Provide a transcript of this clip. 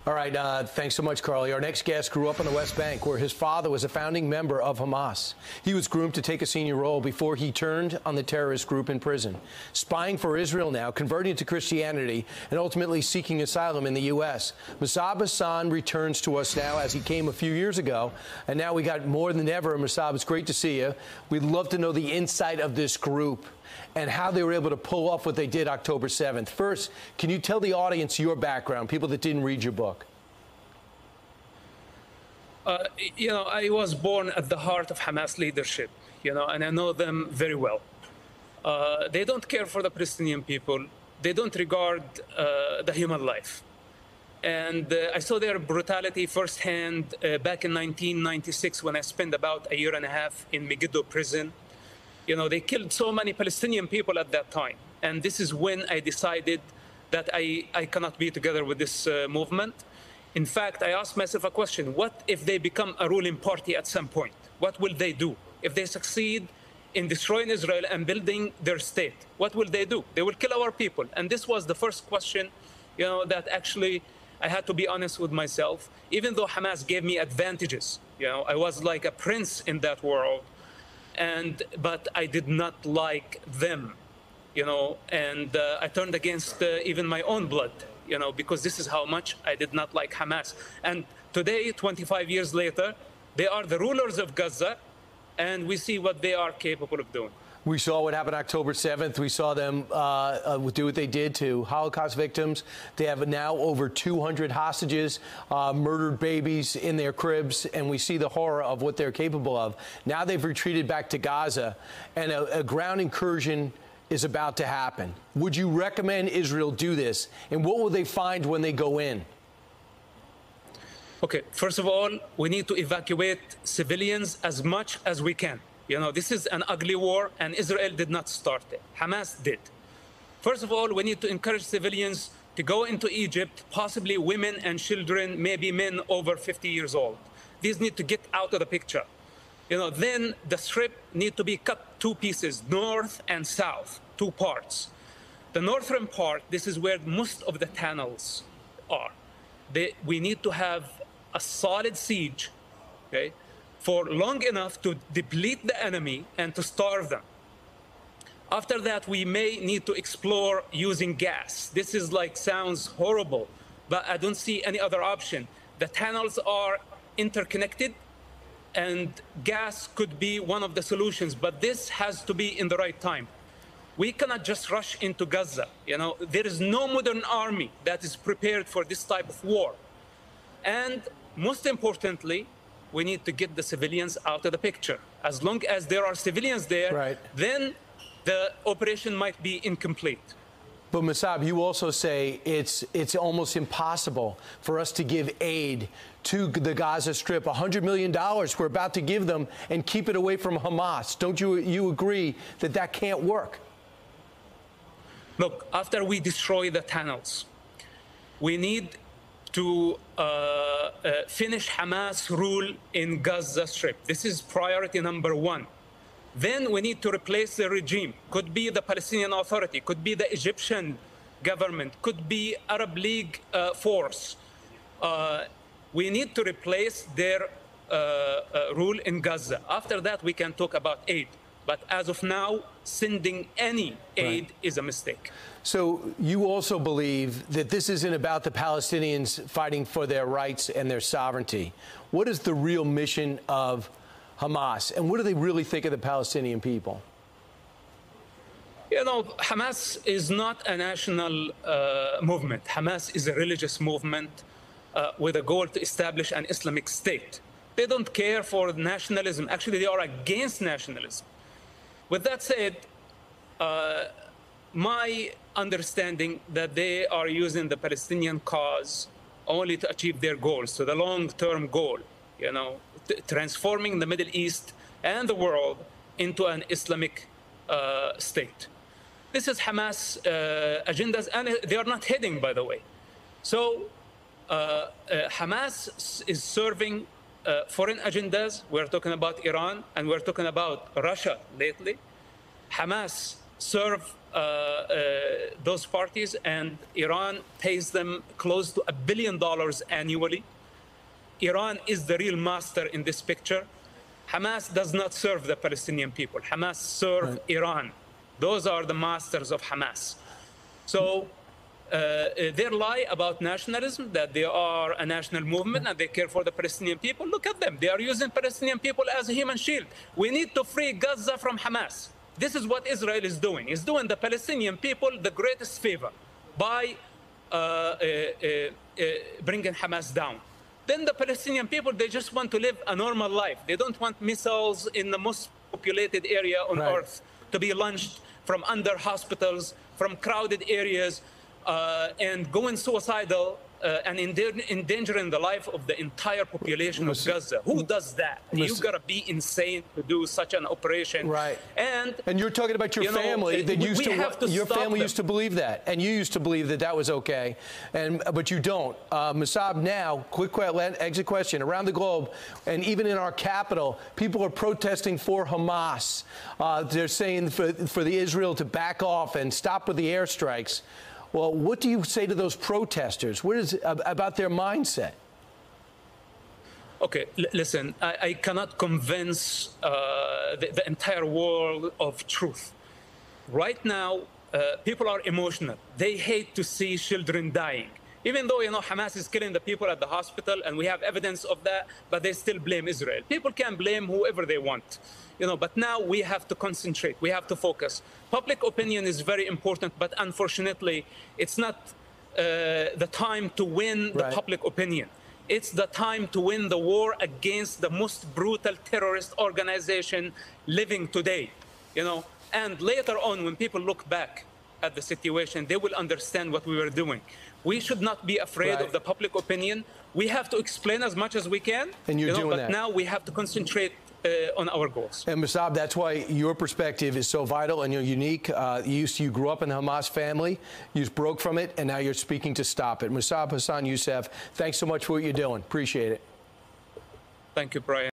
All right, thanks so much, Carly. Our next guest grew up on the West Bank, where his father was a founding member of Hamas. He was groomed to take a senior role before he turned on the terrorist group in prison. Spying for Israel now, converting to Christianity, and ultimately seeking asylum in the U.S. Musab Hassan returns to us now, as he came a few years ago, and now we got more than ever. Musab, it's great to see you. We'd love to know the insight of this group and how they were able to pull off what they did October 7th. First, can you tell the audience your background, people that didn't read your book? I was born at the heart of Hamas leadership, and I know them very well. They don't care for the Palestinian people. They don't regard the human life. And I saw their brutality firsthand back in 1996 when I spent about a year and a half in Megiddo prison. They killed so many Palestinian people at that time. And this is when I decided that I cannot be together with this movement. In fact, I asked myself a question: what if they become a ruling party at some point? What will they do? If they succeed in destroying Israel and building their state, what will they do? They will kill our people. And this was the first question, that actually I had to be honest with myself. Even though Hamas gave me advantages, I was like a prince in that world, but I did not like them, and I turned against even my own blood. Because this is how much I did not like Hamas. And today, 25 years later, they are the rulers of Gaza, and we see what they are capable of doing. We saw what happened October 7th. We saw them do what they did to Holocaust victims. They have now over 200 hostages, murdered babies in their cribs, and we see the horror of what they're capable of. Now they've retreated back to Gaza, and a ground incursion is about to happen. Would you recommend Israel do this? And what will they find when they go in? Okay, first of all, we need to evacuate civilians as much as we can. This is an ugly war, and Israel did not start it. Hamas did. First of all, we need to encourage civilians to go into Egypt, possibly women and children, maybe men over 50 years old. These need to get out of the picture. Then the strip need to be cut two pieces, north and south, two parts. The northern part, this is where most of the tunnels are. We need to have a solid siege, okay, for long enough to deplete the enemy and to starve them. After that, we may need to explore using gas. This is sounds horrible, but I don't see any other option. The tunnels are interconnected, and gas could be one of the solutions, but this has to be in the right time. We cannot just rush into Gaza. There is no modern army that is prepared for this type of war. And most importantly, we need to get the civilians out of the picture. As long as there are civilians there, right, then the operation might be incomplete. But Musab, you also say it's almost impossible for us to give aid to the Gaza Strip. $100 million we're about to give them and keep it away from Hamas. Don't you agree that that can't work? Look, after we destroy the tunnels, we need to finish Hamas rule in Gaza Strip. This is priority number one. Then we need to replace the regime. Could be the Palestinian Authority, could be the Egyptian government, could be Arab League force. We need to replace their rule in Gaza. After that, we can talk about aid. But as of now, sending any aid is a mistake. So you also believe that this isn't about the Palestinians fighting for their rights and their sovereignty. What is the real mission of Hamas, and what do they really think of the Palestinian people? Hamas is not a national movement. Hamas is a religious movement with a goal to establish an Islamic state. They don't care for nationalism. Actually, they are against nationalism. With that said, my understanding that they are using the Palestinian cause only to achieve their goals, so the long-term goal, transforming the Middle East and the world into an Islamic state. This is Hamas agendas, and they are not hidden, by the way. So Hamas is serving foreign agendas. We're talking about Iran, and we're talking about Russia lately. Hamas serve those parties, and Iran pays them close to $1 billion annually. Iran is the real master in this picture. Hamas does not serve the Palestinian people. Hamas serve Iran. Those are the masters of Hamas. So their lie about nationalism, that they are a national movement and they care for the Palestinian people, look at them. They are using Palestinian people as a human shield. We need to free Gaza from Hamas. This is what Israel is doing. It's doing the Palestinian people the greatest favor by bringing Hamas down. Then the Palestinian people, they just want to live a normal life. They don't want missiles in the most populated area on earth to be launched from under hospitals, from crowded areas, and going suicidal and endangering the life of the entire population of Gaza. Who does that? You've got to be insane to do such an operation. Right. And you're talking about your family that used your family used to believe that, and you used to believe that that was okay, but you don't. Masab, now, quick exit question. Around the globe, and even in our capital, people are protesting for Hamas. They're saying for the Israel to back off and stop with the airstrikes. Well, what do you say to those protesters? What is about their mindset? Okay, listen, I cannot convince the entire world of truth. Right now, people are emotional. They hate to see children dying. Even though, Hamas is killing the people at the hospital, and we have evidence of that, but they still blame Israel. People can blame whoever they want. But now we have to concentrate. We have to focus. Public opinion is very important, but unfortunately, it's not the time to win the public opinion. It's the time to win the war against the most brutal terrorist organization living today. And later on, when people look back at the situation, they will understand what we were doing. We should not be afraid of the public opinion. We have to explain as much as we can. And you're doing but that. Now we have to concentrate on our goals. And Masab, that's why your perspective is so vital and you're unique. You grew up in the Hamas family, you broke from it, and now you're speaking to stop it. Masab Hassan Youssef, thanks so much for what you're doing. Appreciate it. Thank you, Brian.